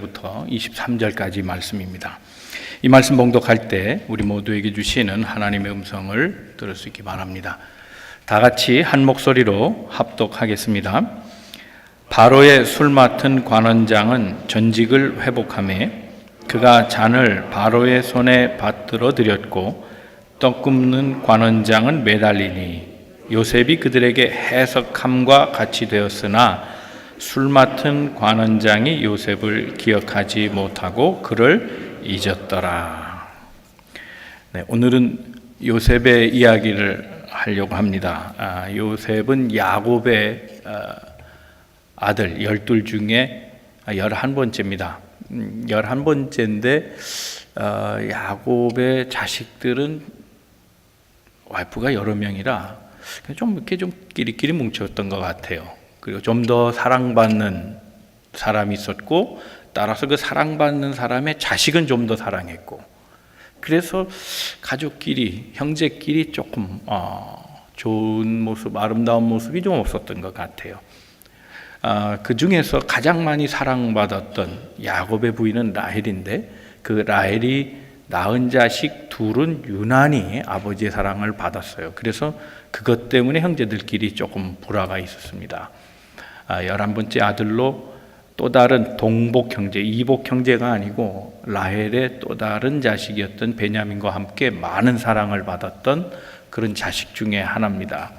부터 23절까지 말씀입니다. 이 말씀 봉독할 때 우리 모두에게 주시는 하나님의 음성을 들을 수 있기 바랍니다. 다 같이 한 목소리로 합독하겠습니다. 바로의 술 맡은 관원장은 전직을 회복하며 그가 잔을 바로의 손에 받들어 드렸고 떡 굽는 관원장은 매달리니 요셉이 그들에게 해석함과 같이 되었으나 술 맡은 관원장이 요셉을 기억하지 못하고 그를 잊었더라. 네, 오늘은 요셉의 이야기를 하려고 합니다. 요셉은 야곱의 아들 12 중에 11번째입니다. 11번째인데 야곱의 자식들은 와이프가 여러 명이라 좀 이렇게 좀 끼리끼리 뭉쳤던 것 같아요. 그리고 좀 더 사랑받는 사람이 있었고, 따라서 그 사랑받는 사람의 자식은 좀 더 사랑했고, 그래서 가족끼리, 형제끼리 조금 좋은 모습, 아름다운 모습이 좀 없었던 것 같아요. 그 중에서 가장 많이 사랑받았던 야곱의 부인은 라헬인데, 그 라헬이 낳은 자식 둘은 유난히 아버지의 사랑을 받았어요. 그래서 그것 때문에 형제들끼리 조금 불화가 있었습니다. 11번째 아들로 또 다른 동복 형제, 이복 형제가 아니고 라헬의 또 다른 자식이었던 베냐민과 함께 많은 사랑을 받았던 그런 자식 중에 하나입니다.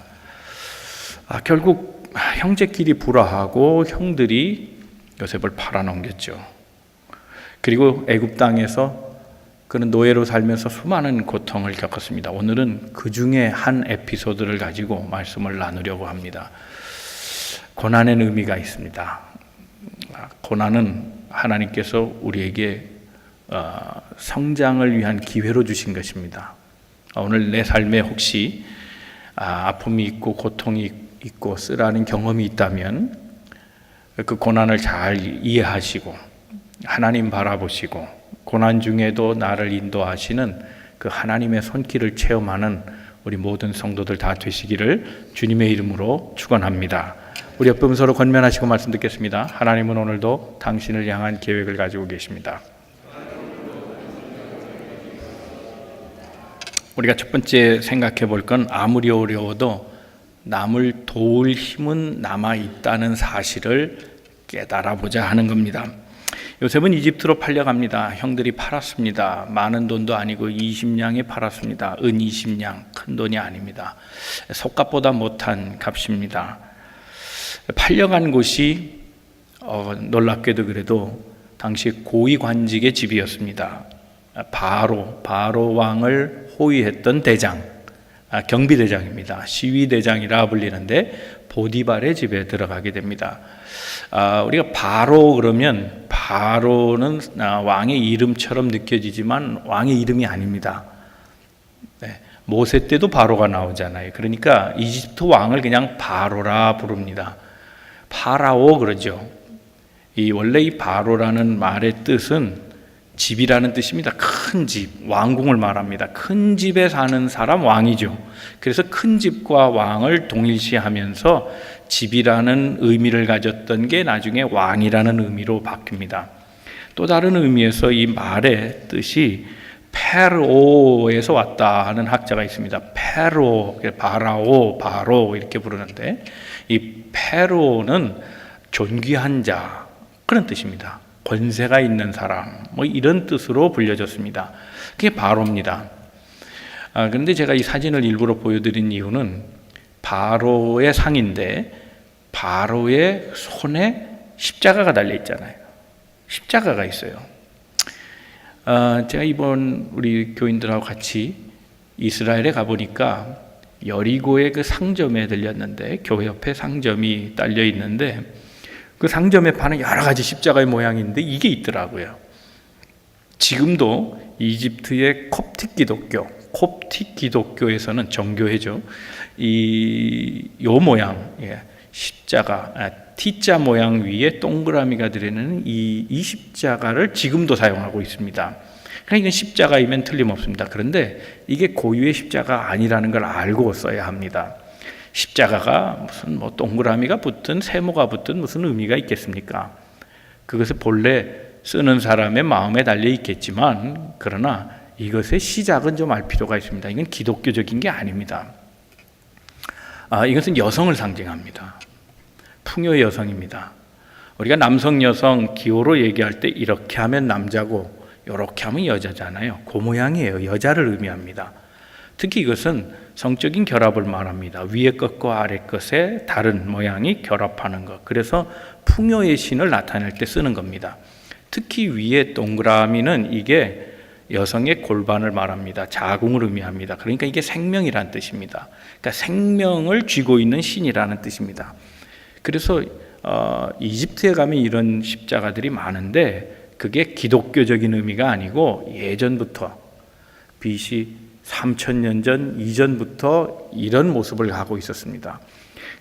결국 형제끼리 불화하고 형들이 요셉을 팔아넘겼죠. 그리고 애굽 땅에서 그는 노예로 살면서 수많은 고통을 겪었습니다. 오늘은 그 중에 한 에피소드를 가지고 말씀을 나누려고 합니다. 고난의 의미가 있습니다. 고난은 하나님께서 우리에게 성장을 위한 기회로 주신 것입니다. 오늘 내 삶에 혹시 아픔이 있고 고통이 있고 쓰라는 경험이 있다면 그 고난을 잘 이해하시고 하나님 바라보시고 고난 중에도 나를 인도하시는 그 하나님의 손길을 체험하는 우리 모든 성도들 다 되시기를 주님의 이름으로 축원합니다. 우리 옆에 서로 권면하시고 말씀 듣겠습니다. 하나님은 오늘도 당신을 향한 계획을 가지고 계십니다. 우리가 첫 번째 생각해 볼 건 아무리 어려워도 남을 도울 힘은 남아 있다는 사실을 깨달아 보자 하는 겁니다. 요셉은 이집트로 팔려갑니다. 형들이 팔았습니다. 많은 돈도 아니고 20냥에 팔았습니다. 은 20냥, 큰 돈이 아닙니다. 속값보다 못한 값입니다. 팔려간 곳이 놀랍게도 그래도 당시 고위관직의 집이었습니다. 바로 왕을 호위했던 대장, 경비대장입니다. 시위대장이라 불리는데 보디발의 집에 들어가게 됩니다. 우리가 바로 그러면 바로는 왕의 이름처럼 느껴지지만 왕의 이름이 아닙니다. 네, 모세 때도 바로가 나오잖아요. 그러니까 이집트 왕을 그냥 바로라 부릅니다. 파라오 그러죠. 원래 이 바로라는 말의 뜻은 집이라는 뜻입니다. 큰 집, 왕궁을 말합니다. 큰 집에 사는 사람 왕이죠. 그래서 큰 집과 왕을 동일시하면서 집이라는 의미를 가졌던 게 나중에 왕이라는 의미로 바뀝니다. 또 다른 의미에서 이 말의 뜻이 페르오에서 왔다 하는 학자가 있습니다. 페르오, 바라오, 바로 이렇게 부르는데 이 페르오는 존귀한 자 그런 뜻입니다. 권세가 있는 사람 이런 뜻으로 불려졌습니다. 그게 바로입니다. 그런데 제가 이 사진을 일부러 보여드린 이유는 바로의 상인데 바로의 손에 십자가가 달려 있잖아요. 십자가가 있어요. 제가 이번 우리 교인들하고 같이 이스라엘에 가보니까 여리고의 그 상점에 들렸는데 교회 옆에 상점이 딸려 있는데 그 상점에 파는 여러 가지 십자가의 모양인데 이게 있더라고요. 지금도 이집트의 콥틱 기독교에서는 정교회죠. 요 모양, 십자가, T자 모양 위에 동그라미가 들어있는 이 십자가를 지금도 사용하고 있습니다. 그러니까 이건 십자가이면 틀림없습니다. 그런데 이게 고유의 십자가 아니라는 걸 알고 써야 합니다. 십자가가 무슨 동그라미가 붙든 세모가 붙든 무슨 의미가 있겠습니까? 그것은 본래 쓰는 사람의 마음에 달려 있겠지만, 그러나 이것의 시작은 좀 알 필요가 있습니다. 이건 기독교적인 게 아닙니다. 이것은 여성을 상징합니다. 풍요의 여성입니다. 우리가 남성, 여성 기호로 얘기할 때 이렇게 하면 남자고 이렇게 하면 여자잖아요. 그 모양이에요. 여자를 의미합니다. 특히 이것은 성적인 결합을 말합니다. 위의 것과 아래 것의 다른 모양이 결합하는 것. 그래서 풍요의 신을 나타낼 때 쓰는 겁니다. 특히 위에 동그라미는 이게 여성의 골반을 말합니다. 자궁을 의미합니다. 그러니까 이게 생명이라는 뜻입니다. 그러니까 생명을 쥐고 있는 신이라는 뜻입니다. 그래서 이집트에 가면 이런 십자가들이 많은데 그게 기독교적인 의미가 아니고 예전부터 BC 3000년 전 이전부터 이런 모습을 하고 있었습니다.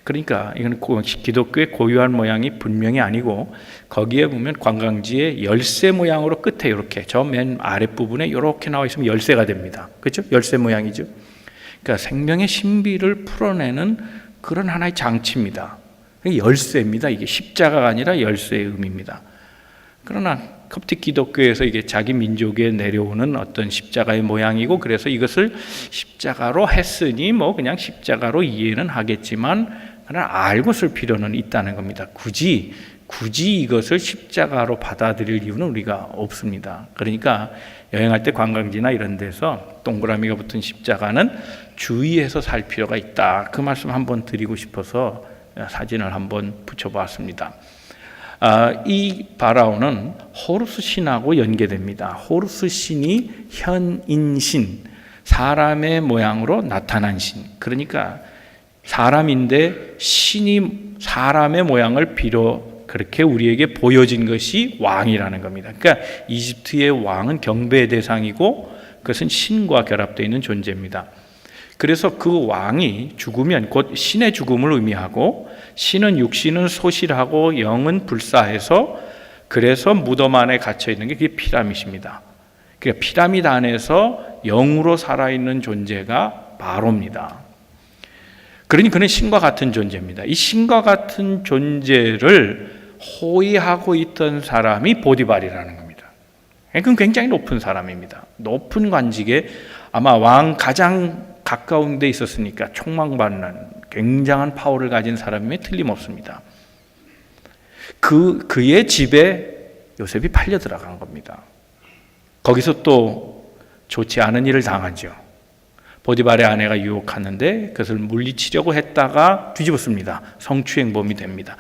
그러니까 이건 기독교의 고유한 모양이 분명히 아니고, 거기에 보면 관광지에 열쇠 모양으로 끝에 이렇게 저 맨 아랫부분에 이렇게 나와 있으면 열쇠가 됩니다. 그렇죠? 열쇠 모양이죠. 그러니까 생명의 신비를 풀어내는 그런 하나의 장치입니다. 열쇠입니다. 이게 십자가가 아니라 열쇠의 의미입니다. 그러나 koptic 기독교에서 이게 자기 민족에 내려오는 어떤 십자가의 모양이고, 그래서 이것을 십자가로 했으니 뭐 그냥 십자가로 이해는 하겠지만, 그러나 알고 쓸 필요는 있다는 겁니다. 굳이 이것을 십자가로 받아들일 이유는 우리가 없습니다. 그러니까 여행할 때 관광지나 이런 데서 동그라미가 붙은 십자가는 주의해서 살 필요가 있다. 그 말씀 한번 드리고 싶어서 사진을 한번 붙여보았습니다. 이 바라오는 호루스 신하고 연계됩니다. 호루스 신이 현인신, 사람의 모양으로 나타난 신. 그러니까 사람인데 신이 사람의 모양을 그렇게 우리에게 보여진 것이 왕이라는 겁니다. 그러니까 이집트의 왕은 경배의 대상이고 그것은 신과 결합되어 있는 존재입니다. 그래서 그 왕이 죽으면 곧 신의 죽음을 의미하고, 신은 육신은 소실하고 영은 불사해서, 그래서 무덤 안에 갇혀 있는 게 그게 피라밋입니다. 그러니까 피라밋 안에서 영으로 살아있는 존재가 바로입니다. 그러니 그는 신과 같은 존재입니다. 이 신과 같은 존재를 호위하고 있던 사람이 보디발이라는 겁니다. 그건 굉장히 높은 사람입니다. 높은 관직에 아마 왕 가장 가까운 데 있었으니까 촉망받는 굉장한 파워를 가진 사람임에 틀림없습니다. 그의 집에 요셉이 팔려 들어간 겁니다. 거기서 또 좋지 않은 일을 당하죠. 보디발의 아내가 유혹하는데 그것을 물리치려고 했다가 뒤집었습니다. 성추행범이 됩니다.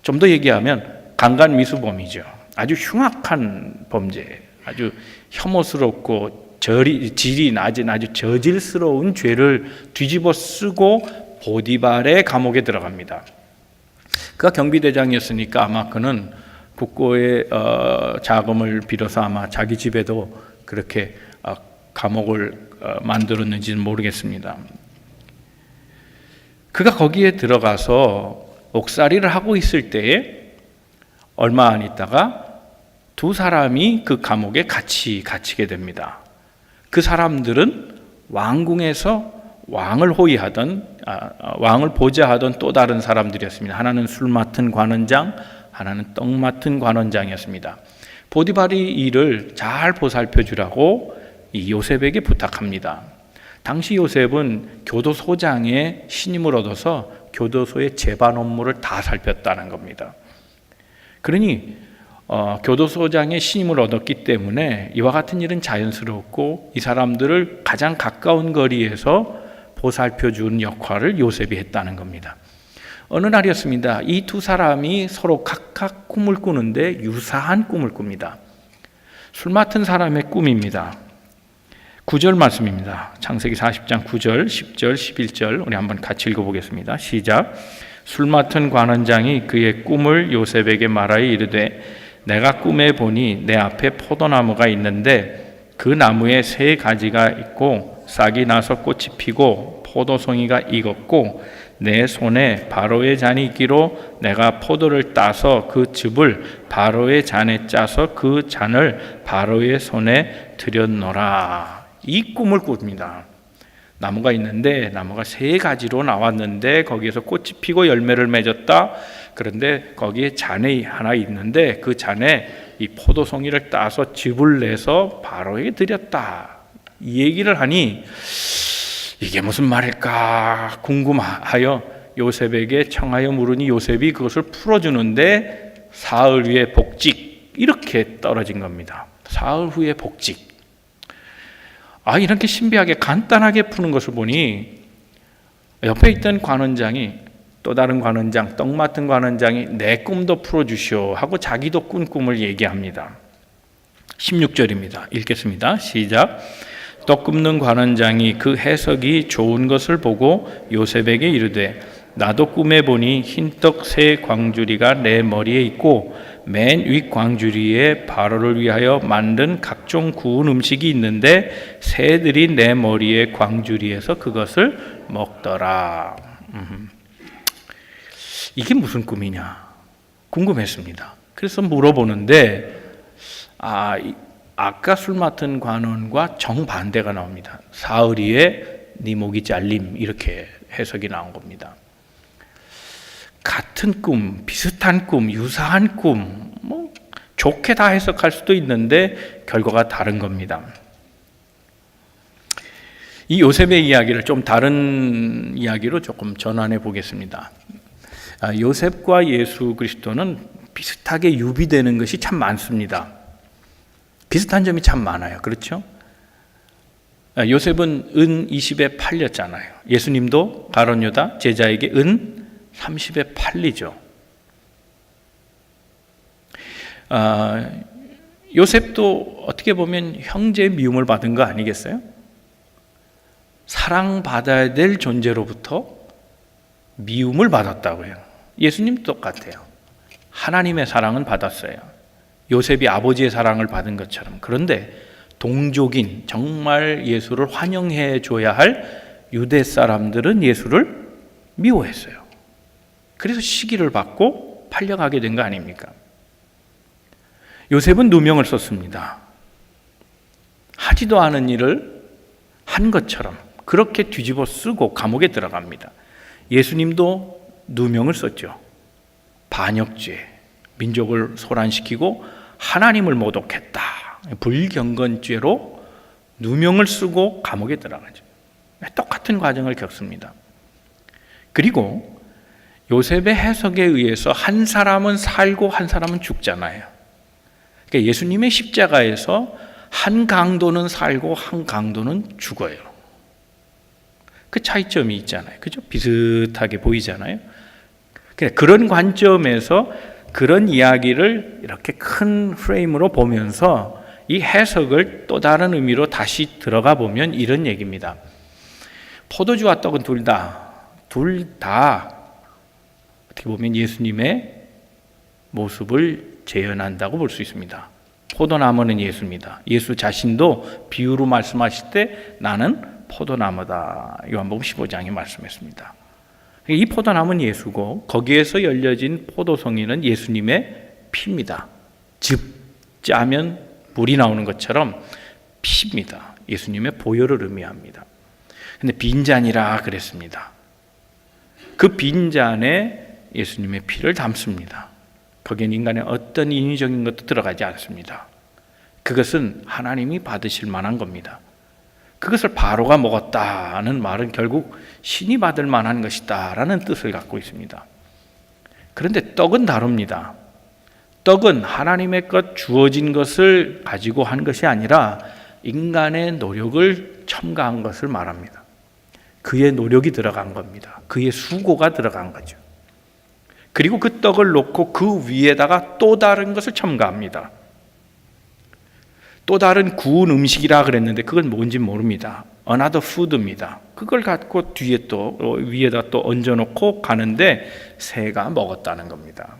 좀 더 얘기하면 강간미수범이죠. 아주 흉악한 범죄, 아주 혐오스럽고 질이 낮은 아주 저질스러운 죄를 뒤집어 쓰고 보디발의 감옥에 들어갑니다. 그가 경비대장이었으니까 아마 그는 국고의 자금을 빌어서 아마 자기 집에도 그렇게 감옥을 만들었는지는 모르겠습니다. 그가 거기에 들어가서 옥살이를 하고 있을 때에 얼마 안 있다가 두 사람이 그 감옥에 같이 갇히게 됩니다. 그 사람들은 왕궁에서 왕을 호위하던 왕을 보좌하던 또 다른 사람들이었습니다. 하나는 술 맡은 관원장, 하나는 떡 맡은 관원장이었습니다. 보디발이 이를 잘 보살펴 주라고 이 요셉에게 부탁합니다. 당시 요셉은 교도소장의 신임을 얻어서 교도소의 재반 업무를 다 살폈다는 겁니다. 그러니 교도소장의 신임을 얻었기 때문에 이와 같은 일은 자연스럽고 이 사람들을 가장 가까운 거리에서 보살펴 준 역할을 요셉이 했다는 겁니다. 어느 날이었습니다. 이 두 사람이 서로 각각 꿈을 꾸는데 유사한 꿈을 꿉니다. 술 맡은 사람의 꿈입니다. 9절 말씀입니다. 창세기 40장 9절, 10절, 11절 우리 한번 같이 읽어보겠습니다. 시작. 술 맡은 관원장이 그의 꿈을 요셉에게 말하여 이르되 내가 꿈에 보니 내 앞에 포도나무가 있는데 그 나무에 세 가지가 있고 싹이 나서 꽃이 피고 포도송이가 익었고 내 손에 바로의 잔이 있기로 내가 포도를 따서 그 즙을 바로의 잔에 짜서 그 잔을 바로의 손에 들였노라. 이 꿈을 꿉니다. 나무가 있는데 나무가 세 가지로 나왔는데 거기에서 꽃이 피고 열매를 맺었다. 그런데 거기에 잔이 하나 있는데 그 잔에 이 포도송이를 따서 즙을 내서 바로에게 드렸다. 이 얘기를 하니 이게 무슨 말일까 궁금하여 요셉에게 청하여 물으니 요셉이 그것을 풀어주는데 사흘 후에 복직, 이렇게 떨어진 겁니다. 사흘 후에 복직. 이렇게 신비하게 간단하게 푸는 것을 보니 옆에 있던 관원장이, 또 다른 관원장, 떡 맡은 관원장이 내 꿈도 풀어주시오 하고 자기도 꾼 꿈을 얘기합니다. 16절입니다. 읽겠습니다. 시작. 떡 굽는 관원장이 그 해석이 좋은 것을 보고 요셉에게 이르되 나도 꿈에 보니 흰떡 세 광주리가 내 머리에 있고 맨 윗 광주리에 바로를 위하여 만든 각종 구운 음식이 있는데 새들이 내 머리에 광주리에서 그것을 먹더라. 이게 무슨 꿈이냐 궁금했습니다. 그래서 물어보는데 아까 술 맡은 관원과 정반대가 나옵니다. 사흘이에 네 목이 잘림, 이렇게 해석이 나온 겁니다. 같은 꿈, 비슷한 꿈, 유사한 꿈, 좋게 다 해석할 수도 있는데 결과가 다른 겁니다. 이 요셉의 이야기를 좀 다른 이야기로 조금 전환해 보겠습니다. 요셉과 예수 그리스도는 비슷하게 유비되는 것이 참 많습니다. 비슷한 점이 참 많아요. 그렇죠? 요셉은 은 20에 팔렸잖아요. 예수님도 가룟 유다 제자에게 은 30에 팔리죠. 요셉도 어떻게 보면 형제의 미움을 받은 거 아니겠어요? 사랑받아야 될 존재로부터 미움을 받았다고요. 예수님도 똑같아요. 하나님의 사랑은 받았어요. 요셉이 아버지의 사랑을 받은 것처럼. 그런데 동족인, 정말 예수를 환영해 줘야 할 유대 사람들은 예수를 미워했어요. 그래서 시기를 받고 팔려가게 된 거 아닙니까? 요셉은 누명을 썼습니다. 하지도 않은 일을 한 것처럼 그렇게 뒤집어 쓰고 감옥에 들어갑니다. 예수님도 누명을 썼죠. 반역죄, 민족을 소란시키고 하나님을 모독했다, 불경건죄로 누명을 쓰고 감옥에 들어가죠. 똑같은 과정을 겪습니다. 그리고 요셉의 해석에 의해서 한 사람은 살고 한 사람은 죽잖아요. 그러니까 예수님의 십자가에서 한 강도는 살고 한 강도는 죽어요. 그 차이점이 있잖아요. 그죠? 비슷하게 보이잖아요. 그런 관점에서 그런 이야기를 이렇게 큰 프레임으로 보면서 이 해석을 또 다른 의미로 다시 들어가 보면 이런 얘기입니다. 포도주와 떡은 둘 다 어떻게 보면 예수님의 모습을 재현한다고 볼 수 있습니다. 포도나무는 예수입니다. 예수 자신도 비유로 말씀하실 때 나는 포도나무다. 요한복음 15장에 말씀했습니다. 이 포도나무는 예수고 거기에서 열려진 포도송이는 예수님의 피입니다. 즙 짜면 물이 나오는 것처럼 피입니다. 예수님의 보혈을 의미합니다. 근데 빈잔이라 그랬습니다. 그 빈잔에 예수님의 피를 담습니다. 거기엔 인간의 어떤 인위적인 것도 들어가지 않습니다. 그것은 하나님이 받으실 만한 겁니다. 그것을 바로가 먹었다는 말은 결국 신이 받을 만한 것이다 라는 뜻을 갖고 있습니다. 그런데 떡은 다릅니다. 떡은 하나님의 것 주어진 것을 가지고 한 것이 아니라 인간의 노력을 첨가한 것을 말합니다. 그의 노력이 들어간 겁니다. 그의 수고가 들어간 거죠. 그리고 그 떡을 놓고 그 위에다가 또 다른 것을 첨가합니다. 또 다른 구운 음식이라 그랬는데 그건 뭔지 모릅니다. Another food입니다. 그걸 갖고 뒤에 또 위에다 또 얹어놓고 가는데 새가 먹었다는 겁니다.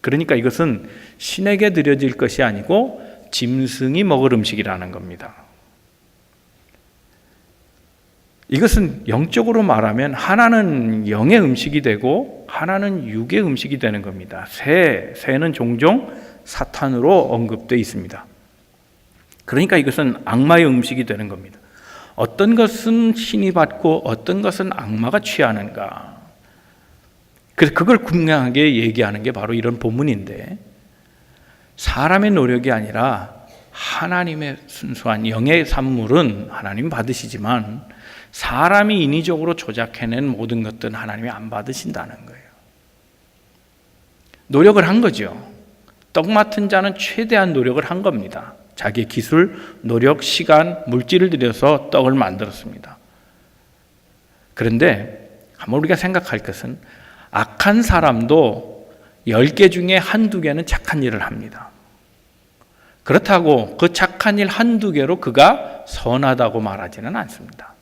그러니까 이것은 신에게 드려질 것이 아니고 짐승이 먹을 음식이라는 겁니다. 이것은 영적으로 말하면 하나는 영의 음식이 되고 하나는 육의 음식이 되는 겁니다. 새는 종종 사탄으로 언급되어 있습니다. 그러니까 이것은 악마의 음식이 되는 겁니다. 어떤 것은 신이 받고 어떤 것은 악마가 취하는가. 그래서 그걸 분명하게 얘기하는 게 바로 이런 본문인데, 사람의 노력이 아니라 하나님의 순수한 영의 산물은 하나님이 받으시지만 사람이 인위적으로 조작해낸 모든 것들은 하나님이 안 받으신다는 거예요. 노력을 한 거죠. 떡 맡은 자는 최대한 노력을 한 겁니다. 자기의 기술, 노력, 시간, 물질을 들여서 떡을 만들었습니다. 그런데 한번 우리가 생각할 것은 악한 사람도 10개 중에 한두 개는 착한 일을 합니다. 그렇다고 그 착한 일 한두 개로 그가 선하다고 말하지는 않습니다.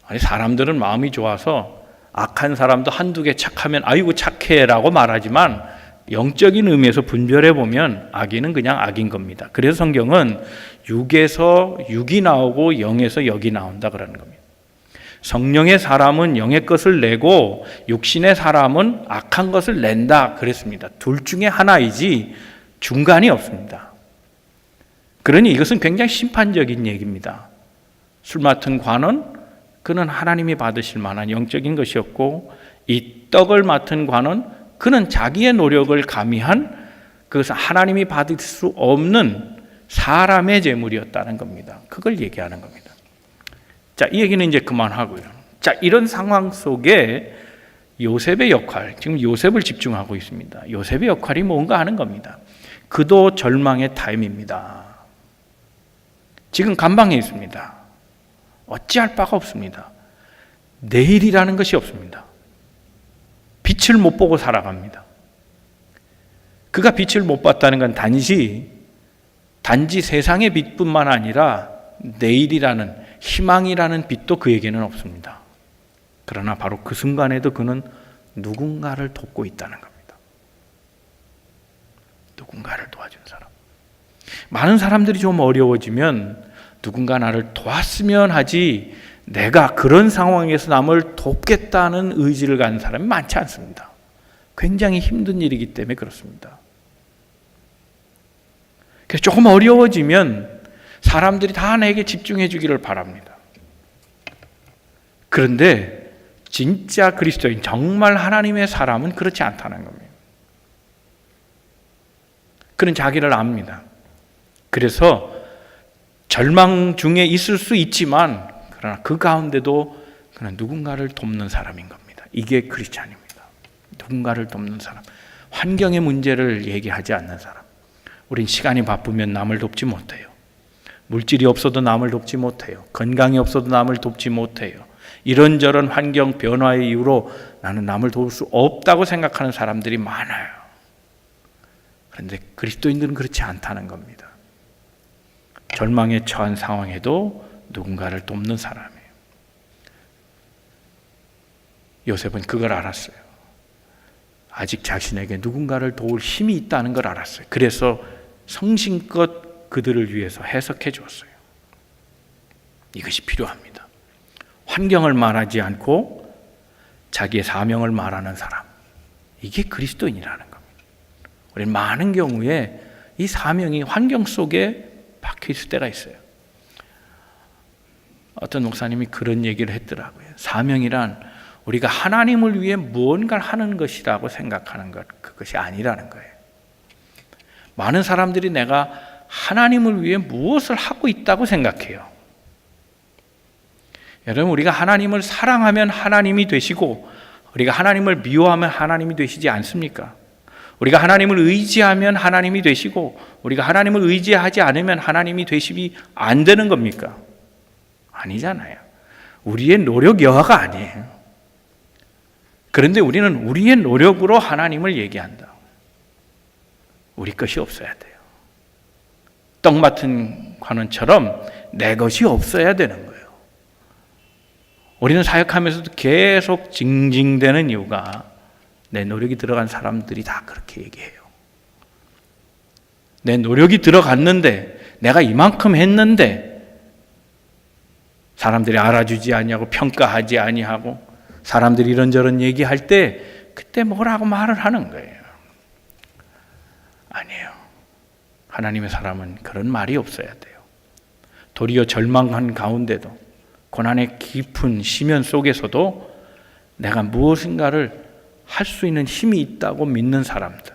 아니, 사람들은 마음이 좋아서 악한 사람도 한두 개 착하면 아이고 착해라고 말하지만 영적인 의미에서 분별해 보면 악인은 그냥 악인 겁니다. 그래서 성경은 6에서 6이 나오고 0에서 0이 나온다 그러는 겁니다. 성령의 사람은 영의 것을 내고 육신의 사람은 악한 것을 낸다 그랬습니다. 둘 중에 하나이지 중간이 없습니다. 그러니 이것은 굉장히 심판적인 얘기입니다. 술 맡은 관은 그는 하나님이 받으실 만한 영적인 것이었고, 이 떡을 맡은 관은 그는 자기의 노력을 가미한 그것은 하나님이 받을 수 없는 사람의 재물이었다는 겁니다. 그걸 얘기하는 겁니다. 자, 이 얘기는 이제 그만하고요. 자, 이런 상황 속에 요셉의 역할, 지금 요셉을 집중하고 있습니다. 요셉의 역할이 뭔가 하는 겁니다. 그도 절망의 타임입니다. 지금 감방에 있습니다. 어찌할 바가 없습니다. 내일이라는 것이 없습니다. 빛을 못 보고 살아갑니다. 그가 빛을 못 봤다는 건 단지 세상의 빛뿐만 아니라 내일이라는 희망이라는 빛도 그에게는 없습니다. 그러나 바로 그 순간에도 그는 누군가를 돕고 있다는 겁니다. 누군가를 도와준 사람. 많은 사람들이 좀 어려워지면 누군가 나를 도왔으면 하지 내가 그런 상황에서 남을 돕겠다는 의지를 가진 사람이 많지 않습니다. 굉장히 힘든 일이기 때문에 그렇습니다. 그래서 조금 어려워지면 사람들이 다 내게 집중해 주기를 바랍니다. 그런데 진짜 그리스도인, 정말 하나님의 사람은 그렇지 않다는 겁니다. 그는 자기를 압니다. 그래서 절망 중에 있을 수 있지만 그러나 그 가운데도 그는 누군가를 돕는 사람인 겁니다. 이게 크리스찬입니다. 누군가를 돕는 사람. 환경의 문제를 얘기하지 않는 사람. 우린 시간이 바쁘면 남을 돕지 못해요. 물질이 없어도 남을 돕지 못해요. 건강이 없어도 남을 돕지 못해요. 이런저런 환경 변화의 이유로 나는 남을 도울 수 없다고 생각하는 사람들이 많아요. 그런데 그리스도인들은 그렇지 않다는 겁니다. 절망에 처한 상황에도 누군가를 돕는 사람이에요. 요셉은 그걸 알았어요. 아직 자신에게 누군가를 도울 힘이 있다는 걸 알았어요. 그래서 성심껏 그들을 위해서 해석해 주었어요. 이것이 필요합니다. 환경을 말하지 않고 자기의 사명을 말하는 사람. 이게 그리스도인이라는 겁니다. 우리는 많은 경우에 이 사명이 환경 속에 박혀 있을 때가 있어요. 어떤 목사님이 그런 얘기를 했더라고요. 사명이란 우리가 하나님을 위해 무언가를 하는 것이라고 생각하는 것, 그것이 아니라는 거예요. 많은 사람들이 내가 하나님을 위해 무엇을 하고 있다고 생각해요. 여러분, 우리가 하나님을 사랑하면 하나님이 되시고 우리가 하나님을 미워하면 하나님이 되시지 않습니까? 우리가 하나님을 의지하면 하나님이 되시고 우리가 하나님을 의지하지 않으면 하나님이 되심이 안 되는 겁니까? 아니잖아요. 우리의 노력 여하가 아니에요. 그런데 우리는 우리의 노력으로 하나님을 얘기한다. 우리 것이 없어야 돼요. 떡 맡은 관원처럼 내 것이 없어야 되는 거예요. 우리는 사역하면서도 계속 징징대는 이유가 내 노력이 들어간 사람들이 다 그렇게 얘기해요. 내 노력이 들어갔는데 내가 이만큼 했는데 사람들이 알아주지 아니하고 평가하지 아니하고 사람들이 이런저런 얘기할 때 그때 뭐라고 말을 하는 거예요. 아니에요. 하나님의 사람은 그런 말이 없어야 돼요. 도리어 절망한 가운데도 고난의 깊은 심연 속에서도 내가 무엇인가를 할 수 있는 힘이 있다고 믿는 사람들.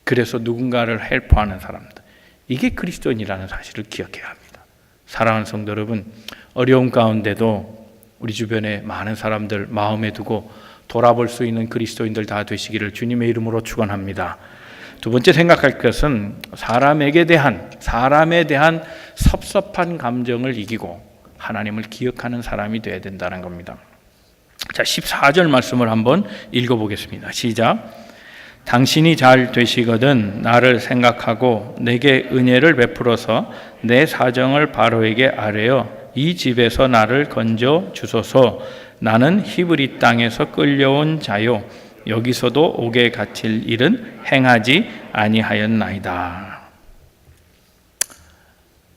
그래서 누군가를 헬퍼하는 사람들, 이게 그리스도인이라는 사실을 기억해야 합니다. 사랑하는 성도 여러분, 어려움 가운데도 우리 주변에 많은 사람들 마음에 두고 돌아볼 수 있는 그리스도인들 다 되시기를 주님의 이름으로 축원합니다. 두 번째 생각할 것은 사람에 대한 섭섭한 감정을 이기고 하나님을 기억하는 사람이 되어야 된다는 겁니다. 자, 14절 말씀을 한번 읽어보겠습니다. 시작. 당신이 잘 되시거든 나를 생각하고 내게 은혜를 베풀어서 내 사정을 바로에게 아뢰어 이 집에서 나를 건져 주소서. 나는 히브리 땅에서 끌려온 자요 여기서도 옥에 갇힐 일은 행하지 아니하였나이다.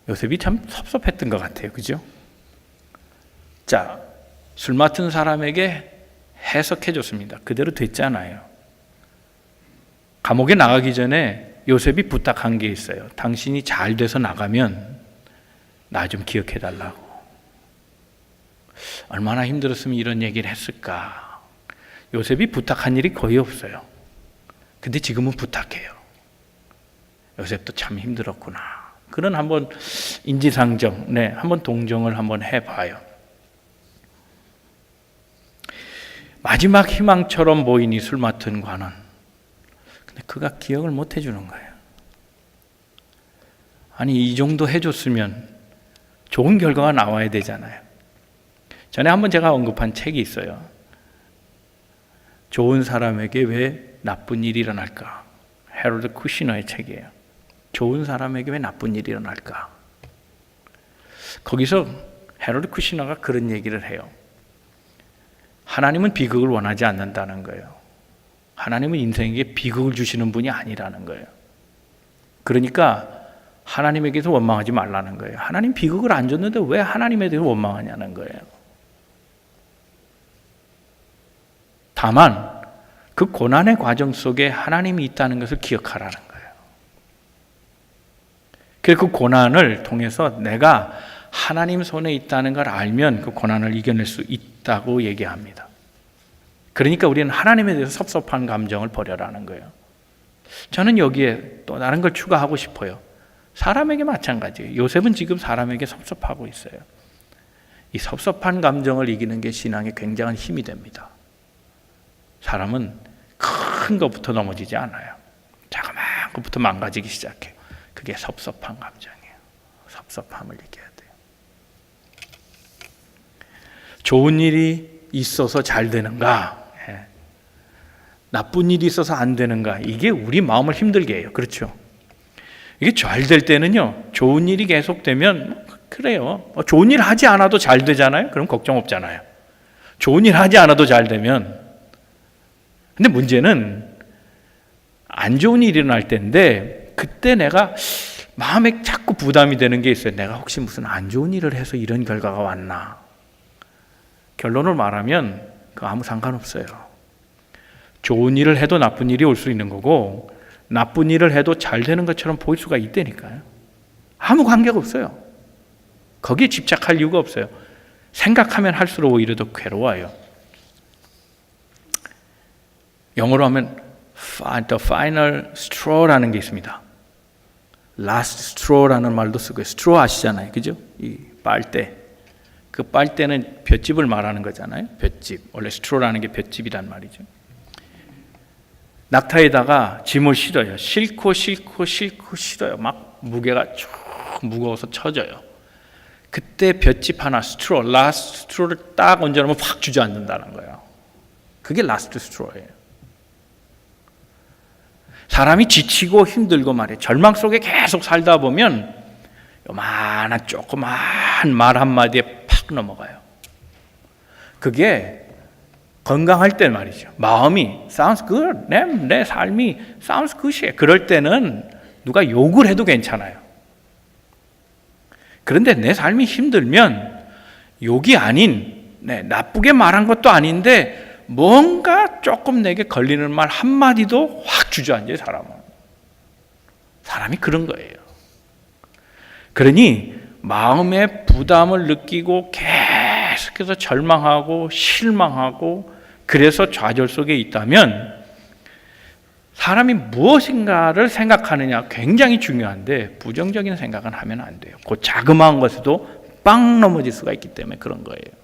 요셉이 참 섭섭했던 것 같아요. 그죠? 자, 술 맡은 사람에게 해석해 줬습니다. 그대로 됐잖아요. 감옥에 나가기 전에 요셉이 부탁한 게 있어요. 당신이 잘 돼서 나가면 나 좀 기억해 달라고. 얼마나 힘들었으면 이런 얘기를 했을까. 요셉이 부탁한 일이 거의 없어요. 근데 지금은 부탁해요. 요셉도 참 힘들었구나. 그런 한번 인지상정, 한번 동정을 한번 해봐요. 마지막 희망처럼 보인 이 술 맡은 관원. 근데 그가 기억을 못 해주는 거예요. 아니, 이 정도 해줬으면 좋은 결과가 나와야 되잖아요. 전에 한번 제가 언급한 책이 있어요. 좋은 사람에게 왜 나쁜 일이 일어날까? 해롤드 쿠시너의 책이에요. 좋은 사람에게 왜 나쁜 일이 일어날까? 거기서 해롤드 쿠시너가 그런 얘기를 해요. 하나님은 비극을 원하지 않는다는 거예요. 하나님은 인생에게 비극을 주시는 분이 아니라는 거예요. 그러니까 하나님에게서 원망하지 말라는 거예요. 하나님 비극을 안 줬는데 왜 하나님에 대해서 원망하냐는 거예요. 다만 그 고난의 과정 속에 하나님이 있다는 것을 기억하라는 거예요. 그래서 그 고난을 통해서 내가 하나님 손에 있다는 걸 알면 그 고난을 이겨낼 수 있다고 얘기합니다. 그러니까 우리는 하나님에 대해서 섭섭한 감정을 버려라는 거예요. 저는 여기에 또 다른 걸 추가하고 싶어요. 사람에게 마찬가지예요. 요셉은 지금 사람에게 섭섭하고 있어요. 이 섭섭한 감정을 이기는 게 신앙에 굉장한 힘이 됩니다. 사람은 큰 것부터 넘어지지 않아요. 자그마한 것부터 망가지기 시작해요. 그게 섭섭한 감정이에요. 섭섭함을 이겨야 돼요. 좋은 일이 있어서 잘 되는가? 나쁜 일이 있어서 안 되는가? 이게 우리 마음을 힘들게 해요. 그렇죠? 이게 잘 될 때는요, 좋은 일이 계속되면 그래요. 좋은 일 하지 않아도 잘 되잖아요. 그럼 걱정 없잖아요. 좋은 일 하지 않아도 잘 되면. 근데 문제는 안 좋은 일이 일어날 때인데 그때 내가 마음에 자꾸 부담이 되는 게 있어요. 내가 혹시 무슨 안 좋은 일을 해서 이런 결과가 왔나? 결론을 말하면 그거 아무 상관없어요. 좋은 일을 해도 나쁜 일이 올 수 있는 거고 나쁜 일을 해도 잘 되는 것처럼 보일 수가 있다니까요. 아무 관계가 없어요. 거기에 집착할 이유가 없어요. 생각하면 할수록 오히려 더 괴로워요. 영어로 하면 the final straw라는 게 있습니다. last straw라는 말도 쓰고요. straw 아시잖아요. 그죠? 이 빨대. 그 빨대는 볏짚을 말하는 거잖아요. 볏짚. 원래 straw라는 게 볏짚이란 말이죠. 낙타에다가 짐을 실어요. 싣고 실어요. 막 무게가 쭉 무거워서 쳐져요. 그때 볏짚 하나, straw, last straw를 딱 얹어놓으면 확 주저앉는다는 거예요. 그게 last straw예요. 사람이 지치고 힘들고 말이에요. 절망 속에 계속 살다 보면 요만한 조그만 말 한마디에 팍 넘어가요. 그게 건강할 때 말이죠. 마음이 sounds good, 내 삶이 sounds good이에요. 그럴 때는 누가 욕을 해도 괜찮아요. 그런데 내 삶이 힘들면 욕이 아닌 나쁘게 말한 것도 아닌데 뭔가 조금 내게 걸리는 말 한마디도 확 주저앉아요. 사람이 그런 거예요. 그러니 마음의 부담을 느끼고 계속해서 절망하고 실망하고 그래서 좌절 속에 있다면 사람이 무엇인가를 생각하느냐 굉장히 중요한데 부정적인 생각은 하면 안 돼요. 그 자그마한 것에도 빵 넘어질 수가 있기 때문에 그런 거예요.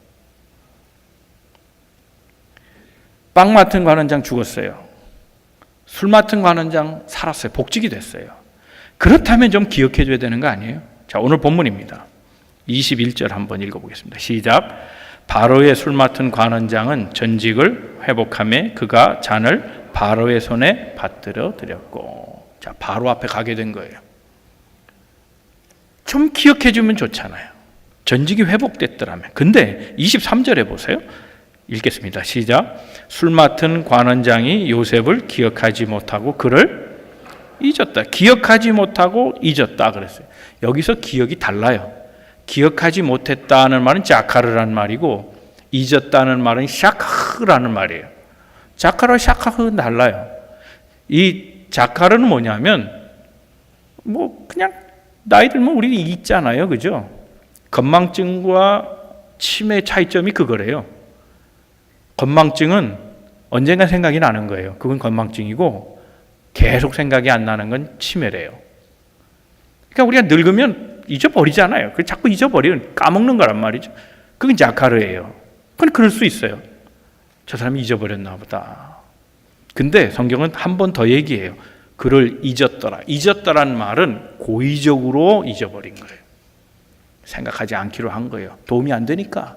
빵 맡은 관원장 죽었어요. 술 맡은 관원장 살았어요. 복직이 됐어요. 그렇다면 좀 기억해 줘야 되는 거 아니에요? 자, 오늘 본문입니다. 21절 한번 읽어보겠습니다. 시작. 바로의 술 맡은 관원장은 전직을 회복하며 그가 잔을 바로의 손에 받들어 드렸고. 자, 바로 앞에 가게 된 거예요. 좀 기억해 주면 좋잖아요. 전직이 회복됐더라면. 근데 23절에 보세요. 읽겠습니다. 시작. 술 맡은 관원장이 요셉을 기억하지 못하고 그를 잊었다. 기억하지 못하고 잊었다 그랬어요. 여기서 기억이 달라요. 기억하지 못했다는 말은 자카르라는 말이고 잊었다는 말은 샤카흐라는 말이에요. 자카르와 샤카흐는 달라요. 이 자카르는 뭐냐면 뭐 그냥 나이 들면 우리 잊잖아요. 그죠? 건망증과 치매의 차이점이 그거래요. 건망증은 언젠가 생각이 나는 거예요. 그건 건망증이고 계속 생각이 안 나는 건 치매래요. 그러니까 우리가 늙으면 잊어버리잖아요. 그 자꾸 잊어버리면 까먹는 거란 말이죠. 그건 자카르예요. 그건 그럴 수 있어요. 저 사람이 잊어버렸나 보다. 근데 성경은 한 번 더 얘기해요. 그를 잊었더라. 잊었다라는 말은 고의적으로 잊어버린 거예요. 생각하지 않기로 한 거예요. 도움이 안 되니까.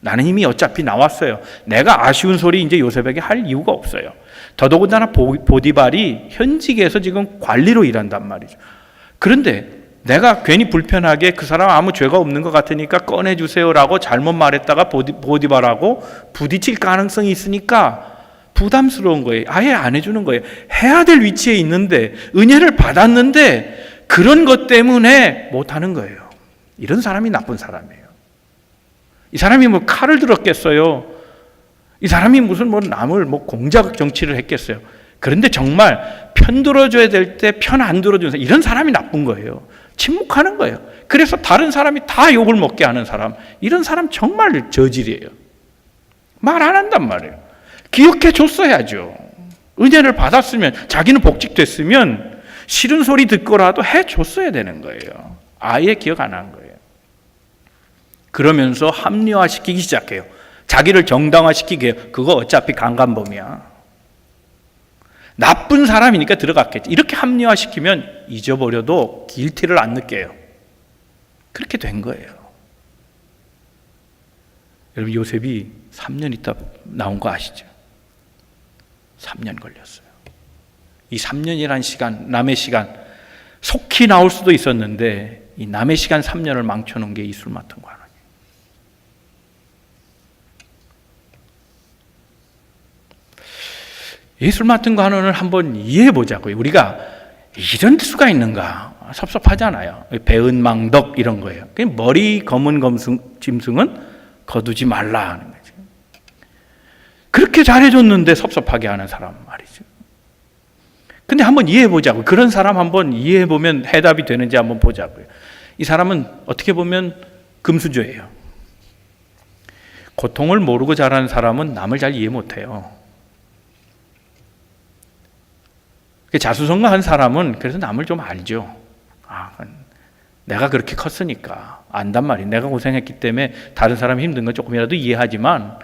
나는 이미 어차피 나왔어요. 내가 아쉬운 소리 이제 요셉에게 할 이유가 없어요. 더더군다나 보디발이 현직에서 지금 관리로 일한단 말이죠. 그런데 내가 괜히 불편하게 그 사람 아무 죄가 없는 것 같으니까 꺼내주세요라고 잘못 말했다가 보디발하고 부딪힐 가능성이 있으니까 부담스러운 거예요. 아예 안 해주는 거예요. 해야 될 위치에 있는데 은혜를 받았는데 그런 것 때문에 못하는 거예요. 이런 사람이 나쁜 사람이에요. 이 사람이 뭐 칼을 들었겠어요? 이 사람이 무슨 뭐 남을 뭐 공작 정치를 했겠어요? 그런데 정말 편 들어줘야 될 때 편 안 들어주는 사람, 이런 사람이 나쁜 거예요. 침묵하는 거예요. 그래서 다른 사람이 다 욕을 먹게 하는 사람, 이런 사람 정말 저질이에요. 말 안 한단 말이에요. 기억해 줬어야죠. 은혜를 받았으면, 자기는 복직됐으면 싫은 소리 듣고라도 해 줬어야 되는 거예요. 아예 기억 안 한 거예요. 그러면서 합리화시키기 시작해요. 자기를 정당화시키게 해요. 그거 어차피 강간범이야. 나쁜 사람이니까 들어갔겠지. 이렇게 합리화시키면 잊어버려도 길티를 안 느껴요. 그렇게 된 거예요. 여러분, 요셉이 3년 있다 나온 거 아시죠? 3년 걸렸어요. 이 3년이란 시간, 남의 시간, 속히 나올 수도 있었는데 이 남의 시간 3년을 망쳐놓은 게 이 술 맡은 관원이에요. 이 술 맡은 관원을 한번 이해해 보자고요. 우리가 이런 수가 있는가 섭섭하잖아요. 배은망덕 이런 거예요. 머리 검은 짐승은 거두지 말라 하는 거죠. 그렇게 잘해줬는데 섭섭하게 하는 사람 말이죠. 근데 한번 이해해 보자고요. 그런 사람 한번 이해해 보면 해답이 되는지 한번 보자고요. 이 사람은 어떻게 보면 금수저예요. 고통을 모르고 자라는 사람은 남을 잘 이해 못해요. 자수성가한 사람은 그래서 남을 좀 알죠. 아, 내가 그렇게 컸으니까 안단 말이에요. 내가 고생했기 때문에 다른 사람이 힘든 건 조금이라도 이해하지만,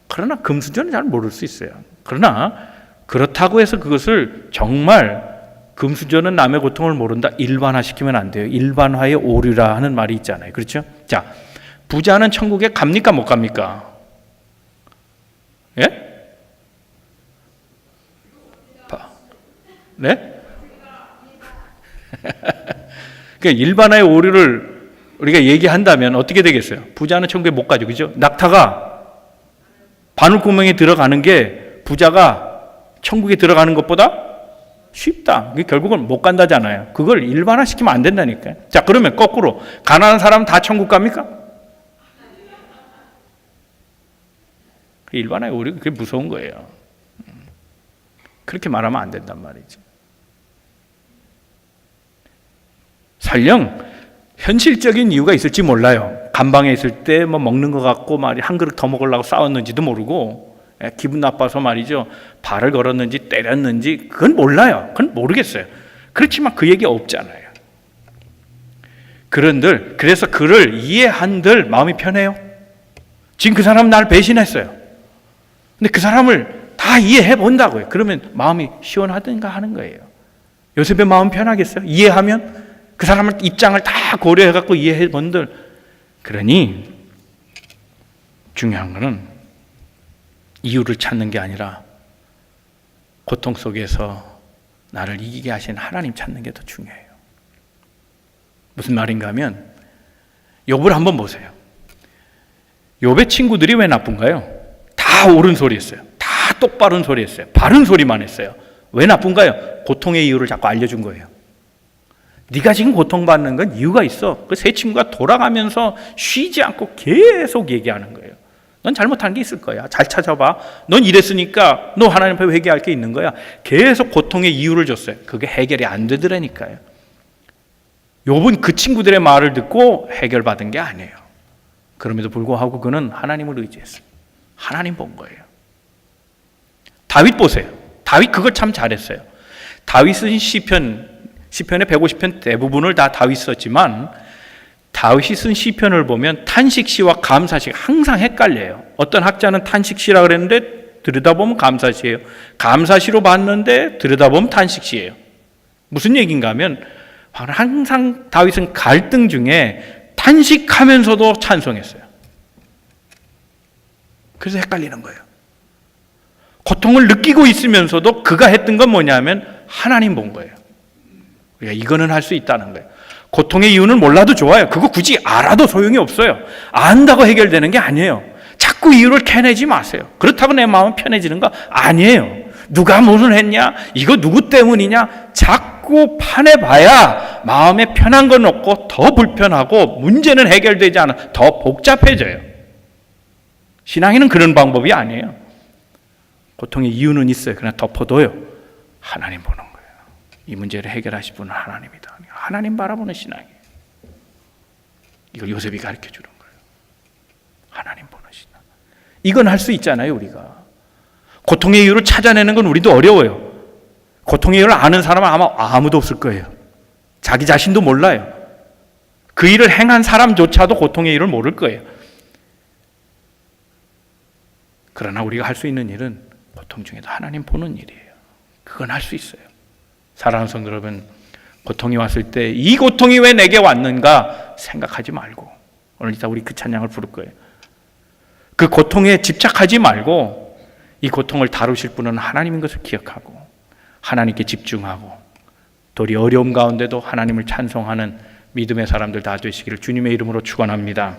그러나 금수저는 잘 모를 수 있어요. 그러나 그렇다고 해서 그것을 정말 금수저는 남의 고통을 모른다 일반화시키면 안 돼요. 일반화의 오류라 하는 말이 있잖아요. 그렇죠? 자, 부자는 천국에 갑니까 못 갑니까? 예? 네? 그러니까 일반화의 오류를 우리가 얘기한다면 어떻게 되겠어요? 부자는 천국에 못 가죠. 그죠? 낙타가 바늘구멍에 들어가는 게 부자가 천국에 들어가는 것보다 쉽다. 결국은 못 간다잖아요. 그걸 일반화시키면 안 된다니까요. 자, 그러면 거꾸로 가난한 사람은 다 천국 갑니까? 일반화의 오류, 그게 무서운 거예요. 그렇게 말하면 안 된단 말이죠. 설령 현실적인 이유가 있을지 몰라요. 감방에 있을 때 뭐 먹는 것 같고 말이 한 그릇 더 먹으려고 싸웠는지도 모르고, 기분 나빠서 말이죠. 발을 걸었는지 때렸는지 그건 몰라요. 그건 모르겠어요. 그렇지만 그 얘기 없잖아요. 그런들, 그래서 그를 이해한들 마음이 편해요. 지금 그 사람은 나를 배신했어요. 근데 그 사람을 다 이해해 본다고요. 그러면 마음이 시원하든가 하는 거예요. 요셉의 마음 편하겠어요? 이해하면? 그 사람의 입장을 다 고려해 갖고 이해해 본들. 그러니 중요한 거는 이유를 찾는 게 아니라 고통 속에서 나를 이기게 하신 하나님 찾는 게 더 중요해요. 무슨 말인가 하면 욥을 한번 보세요. 욥의 친구들이 왜 나쁜가요? 다 옳은 소리 했어요. 다 똑바른 소리 했어요. 바른 소리만 했어요. 왜 나쁜가요? 고통의 이유를 자꾸 알려준 거예요. 네가 지금 고통받는 건 이유가 있어. 그 세 친구가 돌아가면서 쉬지 않고 계속 얘기하는 거예요. 넌 잘못한 게 있을 거야. 잘 찾아봐. 넌 이랬으니까 너 하나님 앞에 회개할 게 있는 거야. 계속 고통의 이유를 줬어요. 그게 해결이 안 되더라니까요. 욥은 그 친구들의 말을 듣고 해결받은 게 아니에요. 그럼에도 불구하고 그는 하나님을 의지했어요. 하나님 본 거예요. 다윗 보세요. 다윗 그걸 참 잘했어요. 다윗은 시편의 150편 대부분을 다 다윗 썼지만 다윗이 쓴 시편을 보면 탄식시와 감사시가 항상 헷갈려요. 어떤 학자는 탄식시라 그랬는데 들여다보면 감사시예요. 감사시로 봤는데 들여다보면 탄식시예요. 무슨 얘기인가 하면 항상 다윗은 갈등 중에 탄식하면서도 찬송했어요. 그래서 헷갈리는 거예요. 고통을 느끼고 있으면서도 그가 했던 건 뭐냐면 하나님 본 거예요. 우리가 이거는 할 수 있다는 거예요. 고통의 이유는 몰라도 좋아요. 그거 굳이 알아도 소용이 없어요. 안다고 해결되는 게 아니에요. 자꾸 이유를 캐내지 마세요. 그렇다고 내 마음은 편해지는 거 아니에요. 누가 무슨 했냐? 이거 누구 때문이냐? 자꾸 파내봐야 마음에 편한 건 없고 더 불편하고 문제는 해결되지 않아 더 복잡해져요. 신앙에는 그런 방법이 아니에요. 고통의 이유는 있어요. 그러나 덮어둬요. 하나님 보는 거예요. 이 문제를 해결하실 분은 하나님이다. 하나님 바라보는 신앙이에요. 이걸 요셉이 가르쳐 주는 거예요. 하나님 보는 신앙. 이건 할 수 있잖아요, 우리가. 고통의 이유를 찾아내는 건 우리도 어려워요. 고통의 이유를 아는 사람은 아마 아무도 없을 거예요. 자기 자신도 몰라요. 그 일을 행한 사람조차도 고통의 이유를 모를 거예요. 그러나 우리가 할 수 있는 일은 고통 중에도 하나님 보는 일이에요. 그건 할 수 있어요. 사랑하는 성도 여러분, 고통이 왔을 때 이 고통이 왜 내게 왔는가 생각하지 말고 오늘 이따 우리 그 찬양을 부를 거예요. 그 고통에 집착하지 말고 이 고통을 다루실 분은 하나님인 것을 기억하고 하나님께 집중하고 도리 어려움 가운데도 하나님을 찬송하는 믿음의 사람들 다 되시기를 주님의 이름으로 축원합니다.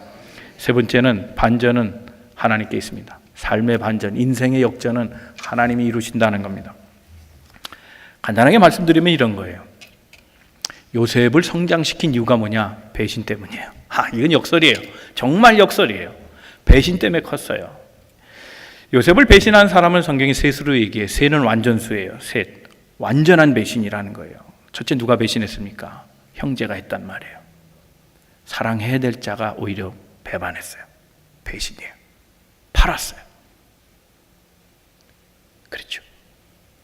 세 번째는 반전은 하나님께 있습니다. 삶의 반전, 인생의 역전은 하나님이 이루신다는 겁니다. 간단하게 말씀드리면 이런 거예요. 요셉을 성장시킨 이유가 뭐냐? 배신 때문이에요. 이건 역설이에요. 정말 역설이에요. 배신 때문에 컸어요. 요셉을 배신한 사람은 성경이 셋으로 얘기해요. 셋은 완전수예요. 셋. 완전한 배신이라는 거예요. 첫째 누가 배신했습니까? 형제가 했단 말이에요. 사랑해야 될 자가 오히려 배반했어요. 배신이에요. 팔았어요. 그렇죠.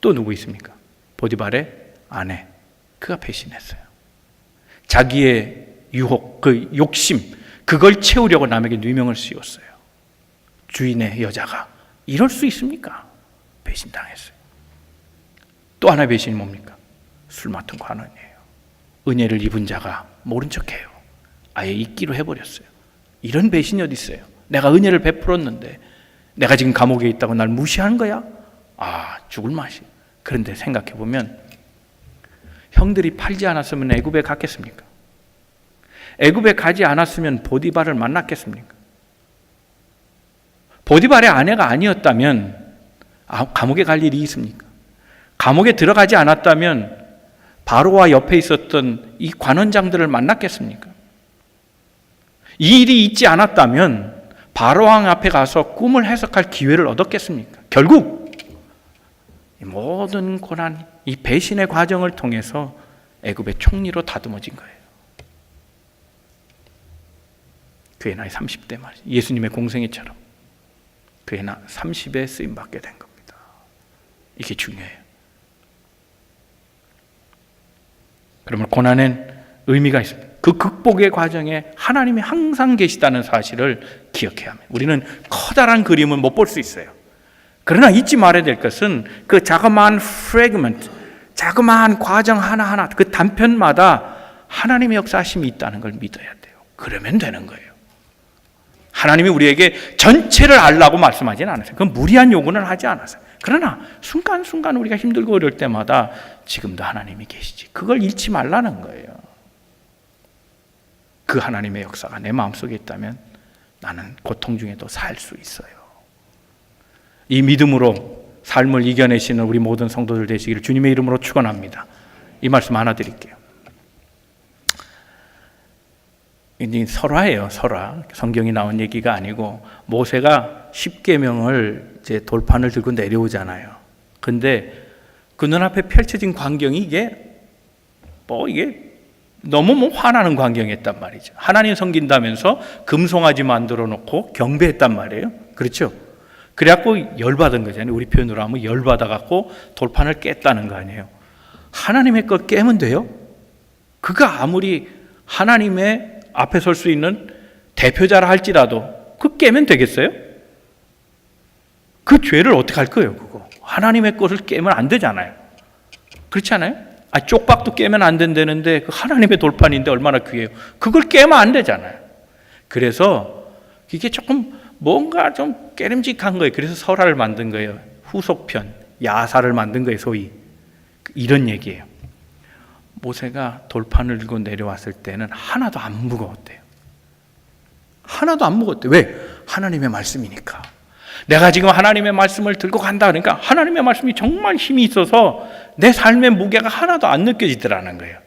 또 누구 있습니까? 보디발의 아내. 그가 배신했어요. 자기의 유혹, 그 욕심, 그걸 채우려고 남에게 누명을 씌웠어요. 주인의 여자가. 이럴 수 있습니까? 배신당했어요. 또 하나의 배신이 뭡니까? 술 맡은 관원이에요. 은혜를 입은 자가 모른 척해요. 아예 잊기로 해버렸어요. 이런 배신이 어디 있어요? 내가 은혜를 베풀었는데 내가 지금 감옥에 있다고 날 무시한 거야? 죽을 맛이. 그런데 생각해보면 형들이 팔지 않았으면 애굽에 갔겠습니까? 애굽에 가지 않았으면 보디발을 만났겠습니까? 보디발의 아내가 아니었다면 감옥에 갈 일이 있습니까? 감옥에 들어가지 않았다면 바로와 옆에 있었던 이 관원장들을 만났겠습니까? 이 일이 있지 않았다면 바로왕 앞에 가서 꿈을 해석할 기회를 얻었겠습니까? 결국 이 모든 고난, 이 배신의 과정을 통해서 애굽의 총리로 다듬어진 거예요. 그의 나이 30대 말이죠. 예수님의 공생애처럼. 그의 30에 쓰임받게 된 겁니다. 이게 중요해요. 그러면 고난엔 의미가 있습니다. 그 극복의 과정에 하나님이 항상 계시다는 사실을 기억해야 합니다. 우리는 커다란 그림을 못 볼 수 있어요. 그러나 잊지 말아야 될 것은 그 자그마한 프래그먼트, 자그마한 과정 하나하나 그 단편마다 하나님의 역사하심이 있다는 걸 믿어야 돼요. 그러면 되는 거예요. 하나님이 우리에게 전체를 알라고 말씀하지는 않았어요. 그건 무리한 요구는 하지 않았어요. 그러나 순간순간 우리가 힘들고 어려울 때마다 지금도 하나님이 계시지, 그걸 잃지 말라는 거예요. 그 하나님의 역사가 내 마음속에 있다면 나는 고통 중에도 살 수 있어요. 이 믿음으로 삶을 이겨내시는 우리 모든 성도들 되시기를 주님의 이름으로 축원합니다. 이 말씀 하나 드릴게요. 이 설화예요. 설화. 성경이 나온 얘기가 아니고, 모세가 10계명을 이제 돌판을 들고 내려오잖아요. 근데 그 눈앞에 펼쳐진 광경이 이게 너무 화나는 광경이었단 말이죠. 하나님 섬긴다면서 금송아지 만들어 놓고 경배했단 말이에요. 그렇죠? 그래갖고 열받은 거잖아요. 우리 표현으로 하면 열받아갖고 돌판을 깼다는 거 아니에요. 하나님의 걸 깨면 돼요? 그가 아무리 하나님의 앞에 설 수 있는 대표자라 할지라도 그 깨면 되겠어요? 그 죄를 어떻게 할 거예요, 그거? 하나님의 것을 깨면 안 되잖아요. 그렇지 않아요? 쪽박도 깨면 안 된다는데 그 하나님의 돌판인데 얼마나 귀해요. 그걸 깨면 안 되잖아요. 그래서 이게 조금 뭔가 좀 깨름직한 거예요. 그래서 설화를 만든 거예요. 후속편, 야사를 만든 거예요, 소위. 이런 얘기예요. 모세가 돌판을 들고 내려왔을 때는 하나도 안 무거웠대요. 하나도 안 무거웠대요. 왜? 하나님의 말씀이니까. 내가 지금 하나님의 말씀을 들고 간다 그러니까 하나님의 말씀이 정말 힘이 있어서 내 삶의 무게가 하나도 안 느껴지더라는 거예요.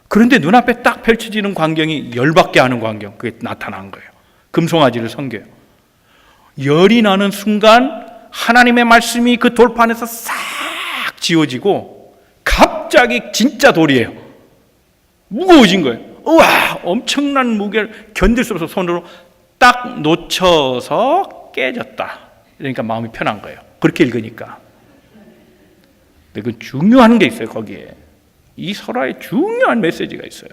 그런데 눈앞에 딱 펼쳐지는 광경이 열받게 하는 광경, 그게 나타난 거예요. 금송아지를 섬겨요. 열이 나는 순간 하나님의 말씀이 그 돌판에서 싹 지워지고 갑자기 진짜 돌이에요. 무거워진 거예요. 우와, 엄청난 무게를 견딜 수 없어서 손으로 딱 놓쳐서 깨졌다. 그러니까 마음이 편한 거예요. 그렇게 읽으니까. 근데 그 중요한 게 있어요, 거기에. 이 설화에 중요한 메시지가 있어요.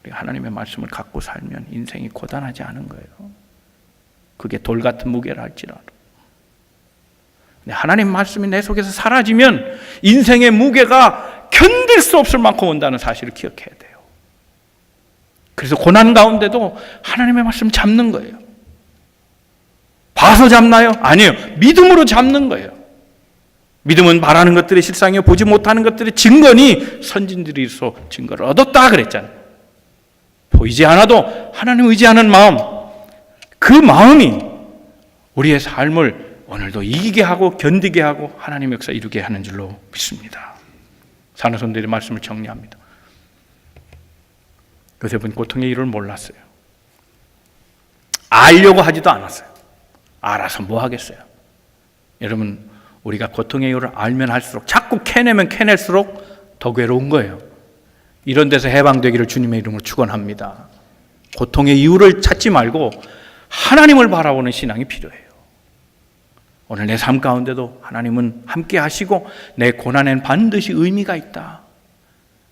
우리가 하나님의 말씀을 갖고 살면 인생이 고단하지 않은 거예요. 그게 돌 같은 무게를 할지라도. 근데 하나님 말씀이 내 속에서 사라지면 인생의 무게가 견딜 수 없을 만큼 온다는 사실을 기억해야 돼요. 그래서 고난 가운데도 하나님의 말씀 잡는 거예요. 봐서 잡나요? 아니에요. 믿음으로 잡는 거예요. 믿음은 바라는 것들의 실상이요 보지 못하는 것들의 증거니 선진들이서 증거를 얻었다 그랬잖아요. 보이지 않아도 하나님 의지하는 마음, 그 마음이 우리의 삶을 오늘도 이기게 하고 견디게 하고 하나님의 역사 이루게 하는 줄로 믿습니다. 산후손들의 말씀을 정리합니다. 요셉은 고통의 이유를 몰랐어요. 알려고 하지도 않았어요. 알아서 뭐 하겠어요. 여러분, 우리가 고통의 이유를 알면 할수록, 자꾸 캐내면 캐낼수록 더 괴로운 거예요. 이런 데서 해방되기를 주님의 이름으로 축원합니다. 고통의 이유를 찾지 말고 하나님을 바라보는 신앙이 필요해요. 오늘 내 삶 가운데도 하나님은 함께 하시고 내 고난엔 반드시 의미가 있다.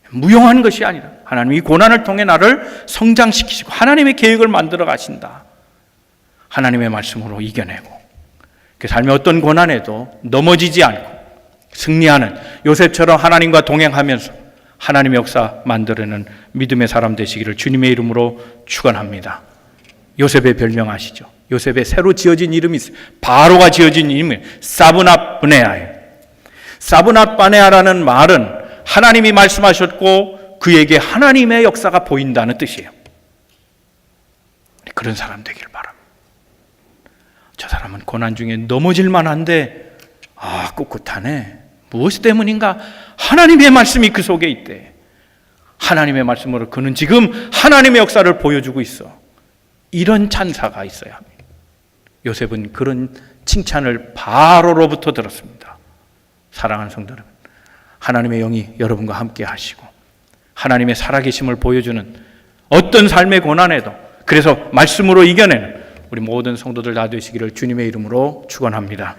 무용한 것이 아니라 하나님이 이 고난을 통해 나를 성장시키시고 하나님의 계획을 만들어 가신다. 하나님의 말씀으로 이겨내고 그 삶의 어떤 고난에도 넘어지지 않고 승리하는 요셉처럼 하나님과 동행하면서 하나님의 역사 만들어내는 믿음의 사람 되시기를 주님의 이름으로 축원합니다. 요셉의 별명 아시죠? 요셉의 새로 지어진 이름이 있어요. 바로가 지어진 이름이 사브낫 브네아예요. 사브낫 바네아라는 말은 하나님이 말씀하셨고 그에게 하나님의 역사가 보인다는 뜻이에요. 그런 사람 되기를 바랍니다. 저 사람은 고난 중에 넘어질 만한데 꿋꿋하네. 무엇 때문인가? 하나님의 말씀이 그 속에 있대. 하나님의 말씀으로 그는 지금 하나님의 역사를 보여주고 있어. 이런 찬사가 있어야 합니다. 요셉은 그런 칭찬을 바로로부터 들었습니다. 사랑하는 성도 여러분, 하나님의 영이 여러분과 함께 하시고 하나님의 살아계심을 보여주는 어떤 삶의 고난에도, 그래서 말씀으로 이겨내는 우리 모든 성도들 다 되시기를 주님의 이름으로 축원합니다.